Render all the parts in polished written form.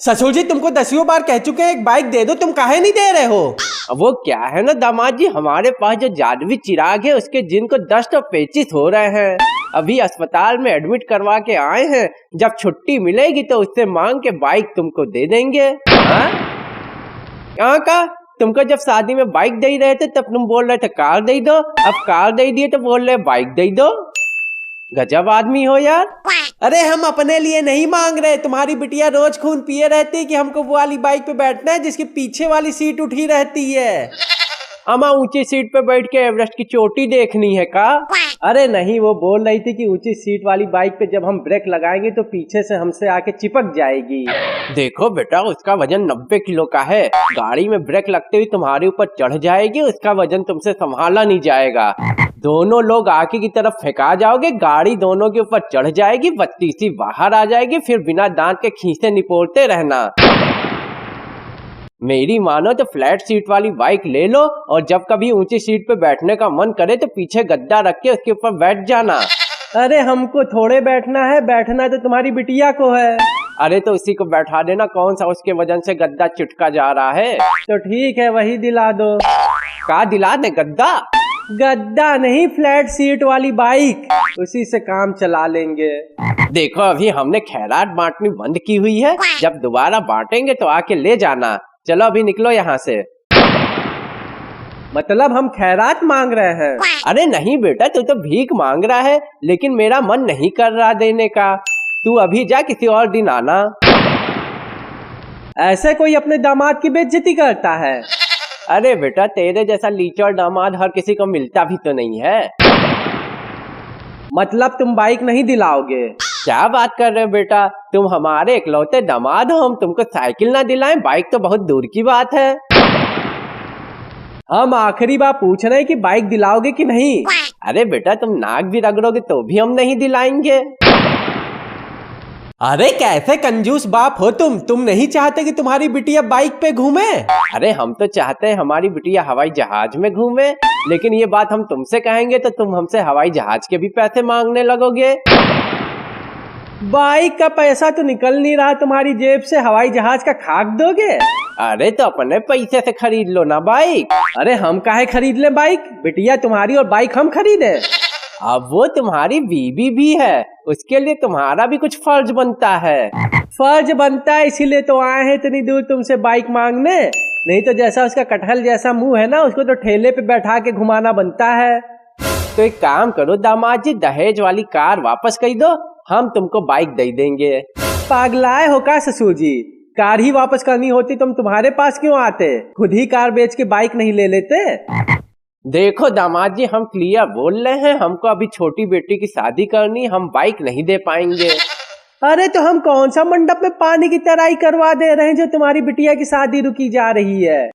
ससुर जी तुमको 10 बार कह चुके हैं एक बाइक दे दो, तुम काहे नहीं दे रहे हो? वो क्या है ना दामाद जी, हमारे पास जो जादुई चिराग है उसके जिनको दस्त और पेचिश हो रहे हैं। अभी अस्पताल में एडमिट करवा के आए हैं, जब छुट्टी मिलेगी तो उससे मांग के बाइक तुमको दे देंगे। हाँ का तुमको जब शादी में बाइक दे ही रहे थे तब तुम बोल रहे थे कार दे दो, अब कार दे दिए तो बोल रहे बाइक दे दो। गजब आदमी हो यार। अरे हम अपने लिए नहीं मांग रहे, तुम्हारी बिटिया रोज खून पिए रहती कि हमको वो वाली बाइक पे बैठना है जिसकी पीछे वाली सीट उठी रहती है। अमा ऊंची सीट पे बैठ के एवरेस्ट की चोटी देखनी है का? अरे नहीं, वो बोल रही थी कि ऊंची सीट वाली बाइक पे जब हम ब्रेक लगाएंगे तो पीछे से हमसे आके चिपक जाएगी। देखो बेटा, उसका वजन 90 किलो का है, गाड़ी में ब्रेक लगते हुए तुम्हारे ऊपर चढ़ जाएगी, उसका वजन तुमसे संभाला नहीं जाएगा। दोनों लोग आगे की तरफ फेंका जाओगे, गाड़ी दोनों के ऊपर चढ़ जाएगी, बत्ती सी बाहर आ जाएगी, फिर बिना दांत के खींचे निपोड़ते रहना। मेरी मानो तो फ्लैट सीट वाली बाइक ले लो और जब कभी ऊंची सीट पे बैठने का मन करे तो पीछे गद्दा रख के उसके ऊपर बैठ जाना। अरे हमको थोड़े बैठना है, बैठना तो तुम्हारी बिटिया को है। अरे तो उसी को बैठा देना, कौन सा उसके वजन से गद्दा चिटका जा रहा है। तो ठीक है, वही दिला दो। का दिला दे? गद्दा? गद्दा नहीं, फ्लैट सीट वाली बाइक, उसी से काम चला लेंगे। देखो अभी हमने खैरात बांटनी बंद की हुई है, जब दोबारा बांटेंगे तो आके ले जाना। चलो अभी निकलो यहाँ से। मतलब हम खैरात मांग रहे हैं? अरे नहीं बेटा, तू तो भीख मांग रहा है, लेकिन मेरा मन नहीं कर रहा देने का। तू अभी जा, किसी और दिन आना। ऐसे कोई अपने दामाद की बेइज्जती करता है? अरे बेटा, तेरे जैसा लीचड़ दामाद हर किसी को मिलता भी तो नहीं है। मतलब तुम बाइक नहीं दिलाओगे? क्या बात कर रहे हो बेटा, तुम हमारे इकलौते दामाद हो, हम तुमको साइकिल ना दिलाएं, बाइक तो बहुत दूर की बात है। हम आखिरी बार पूछ रहे हैं कि बाइक दिलाओगे कि नहीं। अरे बेटा, तुम नाक भी रगड़ोगे तो भी हम नहीं दिलाएंगे। अरे कैसे कंजूस बाप हो तुम नहीं चाहते कि तुम्हारी बिटिया बाइक पे घूमे? अरे हम तो चाहते हैं हमारी बिटिया हवाई जहाज में घूमे, लेकिन ये बात हम तुमसे कहेंगे तो तुम हमसे हवाई जहाज के भी पैसे मांगने लगोगे। बाइक का पैसा तो निकल नहीं रहा तुम्हारी जेब से, हवाई जहाज का खाक दोगे? अरे तो अपने पैसे से खरीद लो ना बाइक। अरे हम काहे खरीद ले बाइक, बिटिया तुम्हारी और बाइक हम खरीदे? अब वो तुम्हारी बीबी भी है, उसके लिए तुम्हारा भी कुछ फर्ज बनता है। फर्ज बनता है, इसीलिए तो आए हैं इतनी दूर तुमसे बाइक मांगने, नहीं तो जैसा उसका कटहल जैसा मुंह है ना, उसको तो ठेले पे बैठा के घुमाना बनता है। तो एक काम करो दामाद जी, दहेज वाली कार वापस कर दो, हम तुमको बाइक दे देंगे। पागलाए हो का ससुर जी? कार ही वापस करनी होती तुम तुम्हारे पास क्यों आते, खुद ही कार बेच के बाइक नहीं ले लेते? देखो दामाद जी, हम क्लियर बोल रहे हैं, हमको अभी छोटी बेटी की शादी करनी, हम बाइक नहीं दे पाएंगे। अरे तो हम कौन सा मंडप में पानी की तराई करवा दे रहे हैं जो तुम्हारी बिटिया की शादी रुकी जा रही है?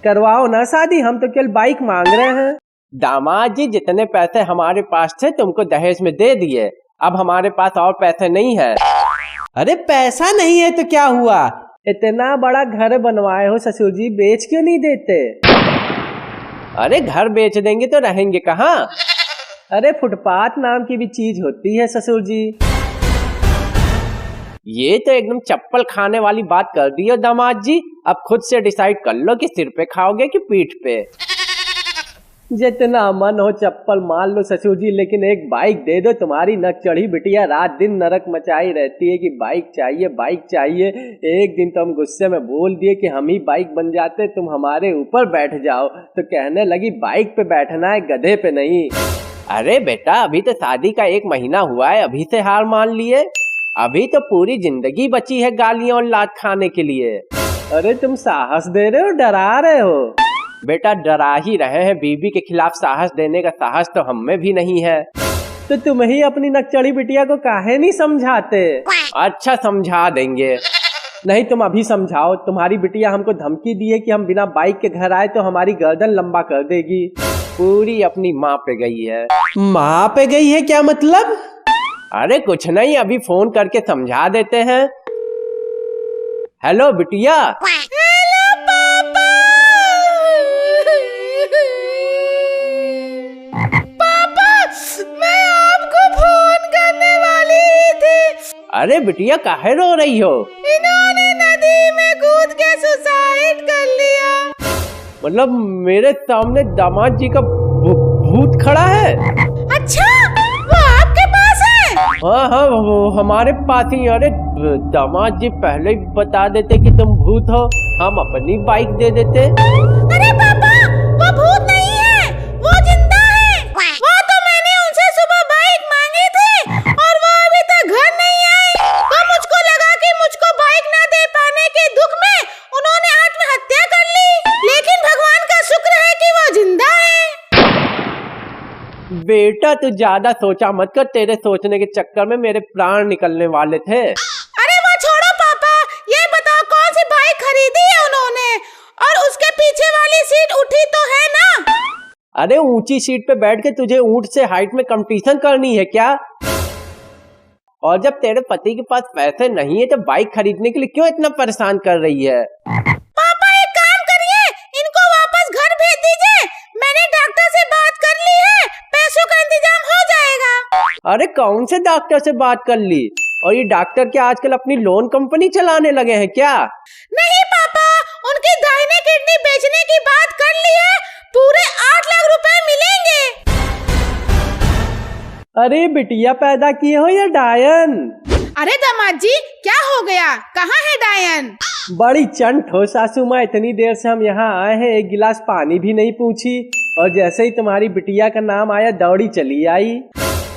करवाओ ना शादी, हम तो केवल बाइक मांग रहे हैं। दामाद जी, जितने पैसे हमारे पास थे तुमको दहेज में दे दिए, अब हमारे पास और पैसे नहीं है। अरे पैसा नहीं है तो क्या हुआ, इतना बड़ा घर बनवाए हो ससुर जी, बेच क्यों नहीं देते? अरे घर बेच देंगे तो रहेंगे कहाँ? अरे फुटपाथ नाम की भी चीज होती है ससुर जी। ये तो एकदम चप्पल खाने वाली बात कर दी है दामाद जी, अब खुद से डिसाइड कर लो कि सिर पे खाओगे कि पीठ पे। जितना मन हो चप्पल मार लो ससुर जी, लेकिन एक बाइक दे दो। तुम्हारी नक चढ़ी बिटिया रात दिन नरक मचाई रहती है कि बाइक चाहिए बाइक चाहिए। एक दिन तो हम गुस्से में बोल दिए कि हम ही बाइक बन जाते, तुम हमारे ऊपर बैठ जाओ, तो कहने लगी बाइक पे बैठना है, गधे पे नहीं। अरे बेटा, अभी तो शादी का 1 महीना हुआ है, अभी से हार मान लिए? अभी तो पूरी जिंदगी बची है गालियां और लात खाने के लिए। अरे तुम साहस दे रहे हो, डरा रहे हो? बेटा डरा ही रहे हैं, बीबी के खिलाफ साहस देने का साहस तो हम में भी नहीं है। तो तुम ही अपनी नकचढ़ी बिटिया को काहे नहीं समझाते? अच्छा समझा देंगे। नहीं तुम अभी समझाओ, तुम्हारी बिटिया हमको धमकी दी है कि हम बिना बाइक के घर आए तो हमारी गर्दन लंबा कर देगी। पूरी अपनी माँ पे गई है। माँ पे गई है क्या मतलब? अरे कुछ नहीं, अभी फोन करके समझा देते हैं। हेलो बिटिया। हेलो पापा। पापा मैं आपको फोन करने वाली थी। अरे बिटिया काहे रो रही हो? इन्होंने नदी में कूद के सुसाइड कर लिया। मतलब मेरे सामने दामाद जी का भूत खड़ा है? अच्छा, वो आपके पास है? हाँ हाँ, वो हमारे पास ही। अरे दामाद जी पहले ही बता देते कि तुम भूत हो, हम अपनी बाइक दे देते। अरे पापा, वो भूत नहीं है, वो जिंदा है। वो तो मैंने उनसे सुबह बाइक मांगी थी और वो अभी तक घर नहीं आए। तो मुझको लगा कि मुझको बाइक ना दे पाने के दुख में उन्होंने आत्महत्या कर ली, लेकिन भगवान का शुक्र है कि वो जिंदा है। बेटा तू ज्यादा सोचा मत कर, तेरे सोचने के चक्कर में मेरे प्राण निकलने वाले थे। अरे वो छोड़ो पापा, ये बताओ कौन सी बाइक खरीदी है उन्होंने, और उसके पीछे वाली सीट उठी तो है ना? अरे ऊंची सीट पे बैठ के तुझे ऊंट से हाइट में कंपटीशन करनी है क्या? और जब तेरे पति के पास पैसे नहीं है तो बाइक खरीदने के लिए क्यों इतना परेशान कर रही है? पापा एक काम करिए, इनको वापस घर भेज दीजिए। मैंने डॉक्टर से बात कर ली है, पैसों का इंतजाम हो जाएगा। अरे कौन से डॉक्टर से बात कर ली? और ये डॉक्टर क्या आजकल अपनी लोन कंपनी चलाने लगे हैं क्या? नहीं पापा, उनकी दाहिने किडनी बेचने की बात कर ली है, पूरे 8 लाख रुपए मिलेंगे। अरे बिटिया पैदा किए हो या डायन? अरे दामाद जी क्या हो गया, कहाँ है डायन? बड़ी चंट हो सासू माँ, इतनी देर से हम यहाँ आए हैं, एक गिलास पानी भी नहीं पूछी, और जैसे ही तुम्हारी बिटिया का नाम आया दौड़ी चली आई।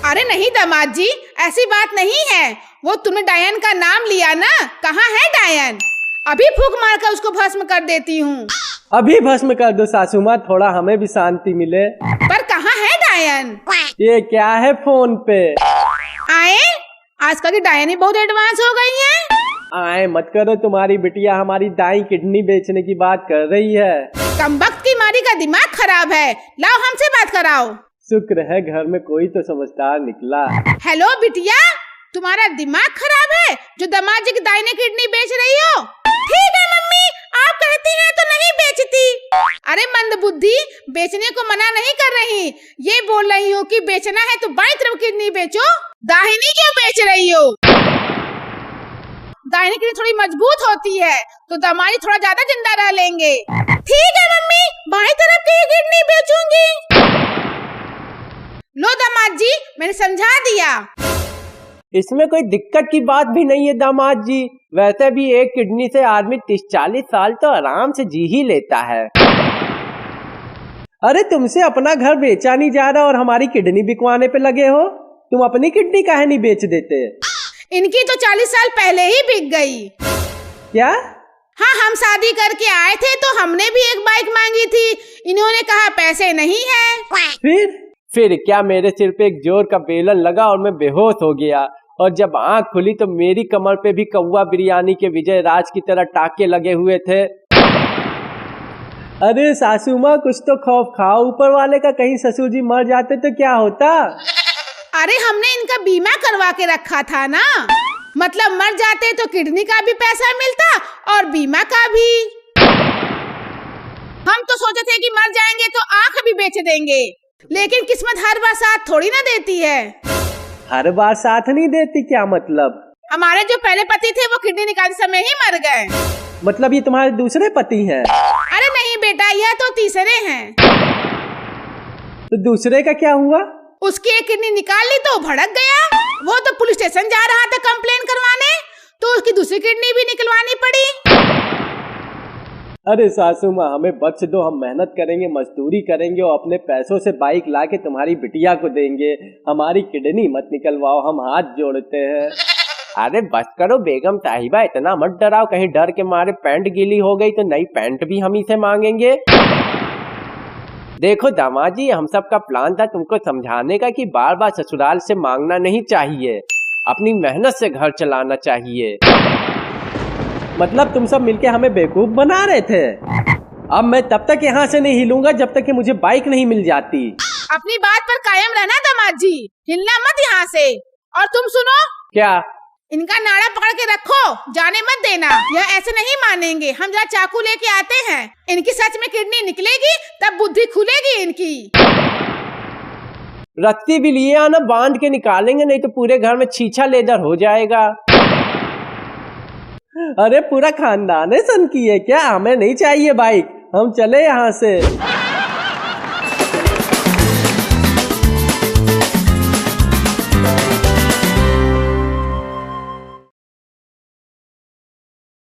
अरे नहीं दामाद जी, ऐसी बात नहीं है, वो तुमने डायन का नाम लिया ना, कहाँ है डायन? अभी फूंक मारकर उसको भस्म कर देती हूँ। अभी भस्म कर दो सासू माँ, थोड़ा हमें भी शांति मिले। पर कहाँ है डायन? ये क्या है फोन पे? आए, आजकल की डायन ही बहुत एडवांस हो गई है। आए मत करो, तुम्हारी बिटिया हमारी दाई किडनी बेचने की बात कर रही है। कमबख्त की मारी का दिमाग खराब है, लाओ हमसे बात कराओ। शुक्र है घर में कोई तो समझदार निकला। हेलो बिटिया, तुम्हारा दिमाग खराब है जो दामाद जी की दाहिने किडनी बेच रही हो? ठीक है मम्मी, आप कहती हैं तो नहीं बेचती। अरे मंदबुद्धि, बेचने को मना नहीं कर रही, ये बोल रही हूँ कि बेचना है तो बाईं तरफ किडनी बेचो, दाहिनी क्यों बेच रही हो? दाहिनी किडनी थोड़ी मजबूत होती है तो दामाद जी थोड़ा ज्यादा जिंदा रह लेंगे। ठीक है मम्मी, बाईं तरफ की किडनी बेचूंगी। लो दामाद जी, मैंने समझा दिया। इसमें कोई दिक्कत की बात भी नहीं है दामाद जी, वैसे भी एक किडनी से आदमी 30-40 साल तो आराम से जी ही लेता है। अरे तुमसे अपना घर बेचा नहीं जा रहा और हमारी किडनी बिकवाने पे लगे हो? तुम अपनी किडनी काहे नहीं बेच देते? इनकी तो 40 साल पहले ही बिक गई। क्या? हाँ, हम शादी करके आए थे तो हमने भी एक बाइक मांगी थी, इन्होंने कहा पैसे नहीं है। फिर क्या, मेरे सिर पे एक जोर का बेलन लगा और मैं बेहोश हो गया, और जब आंख खुली तो मेरी कमर पे भी कौवा बिरयानी के विजय राज की तरह टाके लगे हुए थे। अरे सासू माँ कुछ तो खौफ खाओ ऊपर वाले का, कहीं ससुर जी मर जाते तो क्या होता? अरे हमने इनका बीमा करवा के रखा था ना, मतलब मर जाते तो किडनी का भी पैसा मिलता और बीमा का भी। हम तो सोचे थे कि मर जाएंगे तो आंख भी बेच देंगे, लेकिन किस्मत हर बार साथ थोड़ी ना देती है। हर बार साथ नहीं देती क्या मतलब? हमारे जो पहले पति थे वो किडनी निकालते समय ही मर गए। मतलब ये तुम्हारे दूसरे पति हैं? अरे नहीं बेटा, यह तो तीसरे हैं। तो दूसरे का क्या हुआ? उसकी एक किडनी निकाल ली तो भड़क गया, वो तो पुलिस स्टेशन जा रहा था कंप्लेन करवाने, तो उसकी दूसरी किडनी भी निकलवानी पड़ी। अरे सासू माँ हमें बख्श दो, हम मेहनत करेंगे, मजदूरी करेंगे और अपने पैसों से बाइक लाके तुम्हारी बिटिया को देंगे। हमारी किडनी मत निकलवाओ, हम हाथ जोड़ते हैं। अरे बस करो बेगम साहिबा, इतना मत डराओ, कहीं डर के मारे पैंट गीली हो गई तो नई पैंट भी हम ही से मांगेंगे। देखो दामाद जी, हम सब का प्लान था तुमको समझाने का कि बार बार ससुराल से मांगना नहीं चाहिए, अपनी मेहनत से घर चलाना चाहिए। मतलब तुम सब मिलके हमें बेवकूफ बना रहे थे? अब मैं तब तक यहाँ से नहीं हिलूंगा जब तक कि मुझे बाइक नहीं मिल जाती। अपनी बात पर कायम रहना दामाद जी, हिलना मत यहाँ से। और तुम सुनो, क्या? इनका नाड़ा पकड़ के रखो, जाने मत देना, यह ऐसे नहीं मानेंगे। हम जरा चाकू लेके आते हैं, इनकी सच में किडनी निकलेगी तब बुद्धि खुलेगी इनकी। रस्सी भी लिए आना, बांध के निकालेंगे, नहीं तो पूरे घर में छीछा लेदर हो जाएगा। अरे पूरा खानदान है सन की है क्या? हमें नहीं चाहिए बाइक, हम चले यहाँ से।